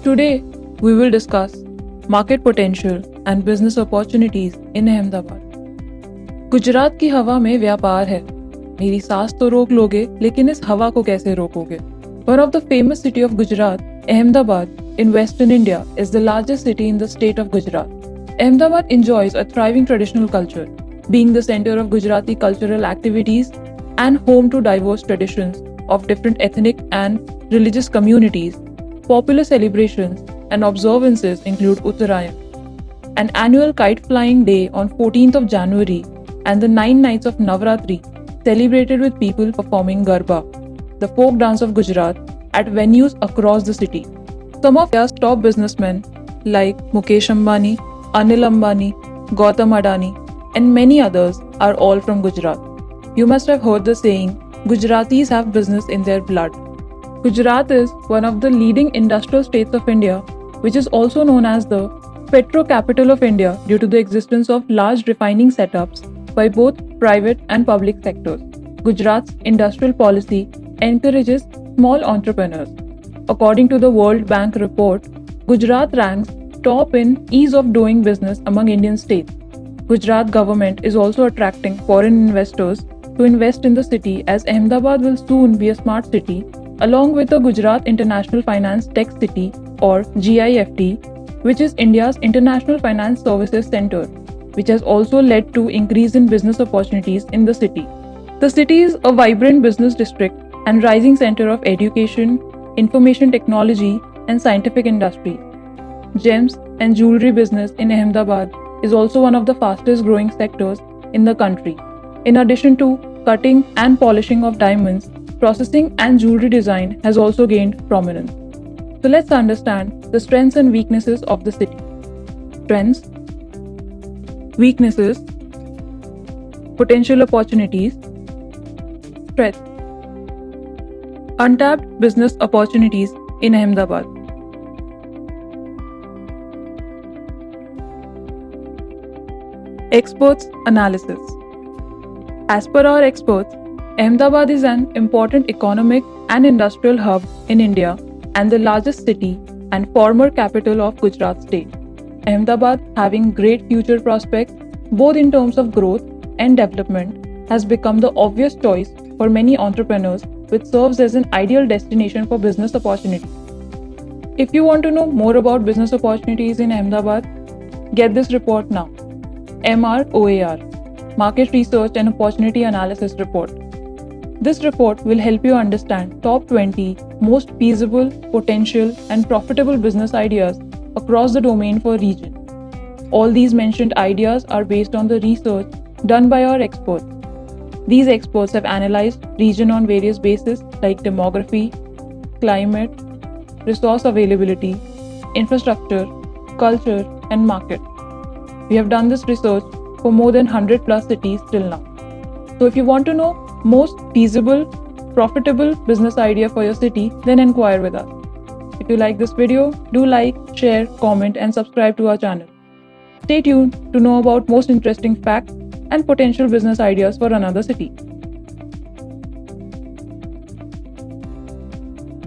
Today, we will discuss market potential and business opportunities in Ahmedabad. Gujarat की हवा में व्यापार है। मेरी सांस तो रोक लोगे, लेकिन इस हवा को कैसे रोकोगे? One of the famous city of Gujarat, Ahmedabad, in Western India, is the largest city in the state of Gujarat. Ahmedabad enjoys a thriving traditional culture, being the center of Gujarati cultural activities and home to diverse traditions of different ethnic and religious communities. Popular celebrations and observances include Uttarayan, an annual kite flying day on 14th of January, and the 9 nights of Navratri, celebrated with people performing Garba, the folk dance of Gujarat, at venues across the city. Some of India's top businessmen like Mukesh Ambani, Anil Ambani, Gautam Adani, and many others are all from Gujarat. You must have heard the saying, Gujaratis have business in their blood. Gujarat is one of the leading industrial states of India, which is also known as the petro capital of India due to the existence of large refining setups by both private and public sectors. Gujarat's industrial policy encourages small entrepreneurs. According to the World Bank report, Gujarat ranks top in ease of doing business among Indian states. Gujarat government is also attracting foreign investors to invest in the city, as Ahmedabad will soon be a smart city, along with the Gujarat International Finance Tech City or GIFT, which is India's International Finance Services Center, which has also led to increase in business opportunities in the city. The city is a vibrant business district and rising center of education, information technology, and scientific industry. Gems and jewelry business in Ahmedabad is also one of the fastest growing sectors in the country. In addition to cutting and polishing of diamonds, processing and jewelry design has also gained prominence. So let's understand the strengths and weaknesses of the city. Strengths, weaknesses, potential opportunities. Strength: untapped business opportunities in Ahmedabad. Experts' analysis. As per our experts, Ahmedabad is an important economic and industrial hub in India and the largest city and former capital of Gujarat state. Ahmedabad, having great future prospects both in terms of growth and development, has become the obvious choice for many entrepreneurs, which serves as an ideal destination for business opportunities. If you want to know more about business opportunities in Ahmedabad, get this report now. MROAR, Market Research and Opportunity Analysis Report. This report will help you understand top 20 most feasible, potential, and profitable business ideas across the domain for region. All these mentioned ideas are based on the research done by our experts. These experts have analyzed region on various bases like demography, climate, resource availability, infrastructure, culture, and market. We have done this research for more than 100 plus cities till now. So if you want to know most feasible, profitable business idea for your city, then inquire with us. If you like this video, do like, share, comment, and subscribe to our channel. Stay tuned to know about most interesting facts and potential business ideas for another city.